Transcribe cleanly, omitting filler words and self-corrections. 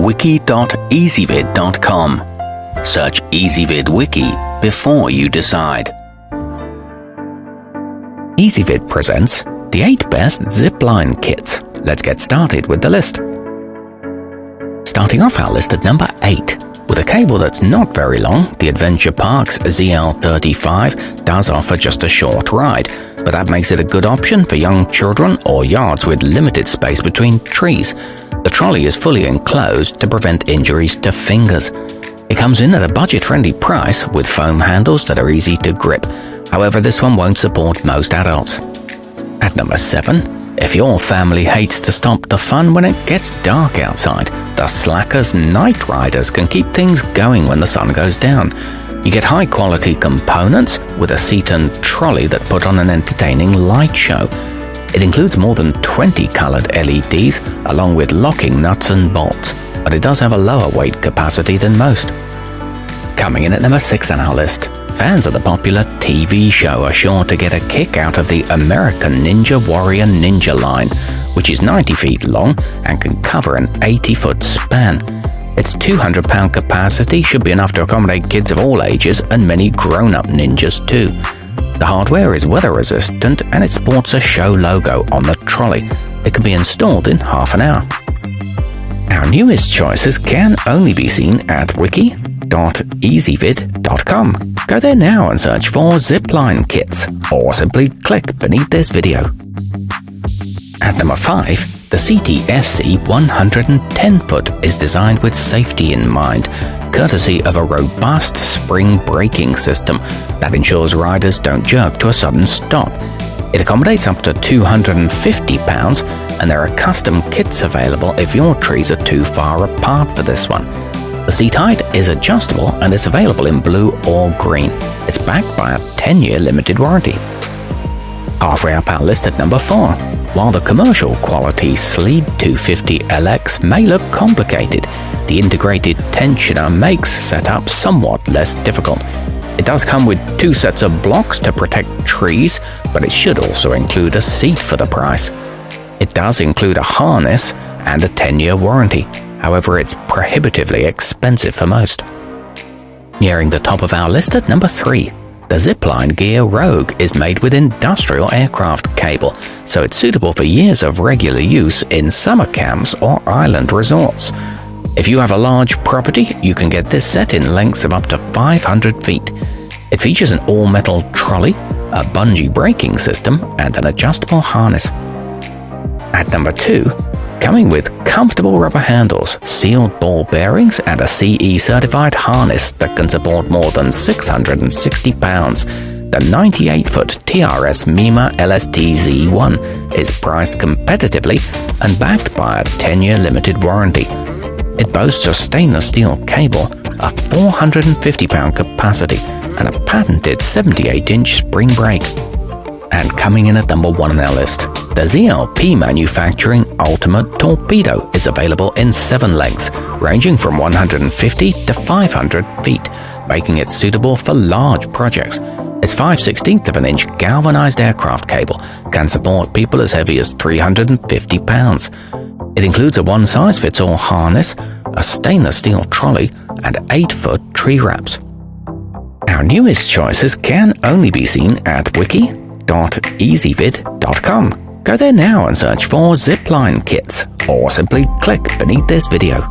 wiki.ezvid.com. Search Ezvid Wiki before you decide. Ezvid presents the 8 best zipline kits. Let's get started with the list. Starting off our list at number 8. With a cable that's not very long, the Adventure Park's ZL35 does offer just a short ride, but that makes it a good option for young children or yards with limited space between trees. The trolley is fully enclosed to prevent injuries to fingers. It comes in at a budget-friendly price with foam handles that are easy to grip. However, this one won't support most adults. At number 7, if your family hates to stop the fun when it gets dark outside, the Slackers Night Riderz can keep things going when the sun goes down. You get high-quality components with a seat and trolley that put on an entertaining light show. It includes more than 20 colored LEDs along with locking nuts and bolts, but it does have a lower weight capacity than most. Coming in at number 6 on our list, fans of the popular TV show are sure to get a kick out of the American Ninja Warrior ninjaline, which is 90 feet long and can cover an 80-foot span. Its 200-pound capacity should be enough to accommodate kids of all ages and many grown-up ninjas too. The hardware is weather-resistant and it sports a show logo on the trolley. It can be installed in half an hour. Our newest choices can only be seen at wiki.ezvid.com. Go there now and search for zipline kits, or simply click beneath this video. At number 5, the ctsc 110-foot is designed with safety in mind, courtesy of a robust spring braking system that ensures riders don't jerk to a sudden stop. It accommodates up to 250 pounds, and there are custom kits available if your trees are too far apart for this one. The seat height is adjustable and it's available in blue or green. It's backed by a 10-year limited warranty. Halfway up our list at number 4. While the commercial quality sleadd 250LX may look complicated, the integrated tensioner makes setup somewhat less difficult. It does come with 2 sets of blocks to protect trees, but it should also include a seat for the price. It does include a harness and a 10-year warranty. However, it's prohibitively expensive for most. Nearing the top of our list at number 3. The Zipline Gear Rogue is made with industrial aircraft cable, so it's suitable for years of regular use in summer camps or island resorts. If you have a large property, you can get this set in lengths of up to 500 feet. It features an all-metal trolley, a bungee braking system, and an adjustable harness. At number 2, coming with comfortable rubber handles, sealed ball bearings, and a CE-certified harness that can support more than 660 pounds, the 98-foot trsmima LST-Z1 is priced competitively and backed by a 10-year limited warranty. It boasts a stainless steel cable, a 450-pound capacity, and a patented 78-inch spring brake. And coming in at number 1 on our list, the ZLP Manufacturing Ultimate Torpedo is available in 7 lengths, ranging from 150 to 500 feet, making it suitable for large projects. Its 5/16 of an inch galvanized aircraft cable can support people as heavy as 350 pounds. It includes a one-size-fits-all harness, a stainless steel trolley, and 8-foot tree wraps. Our newest choices can only be seen at wiki.ezvid.com. Go there now and search for zipline kits, or simply click beneath this video.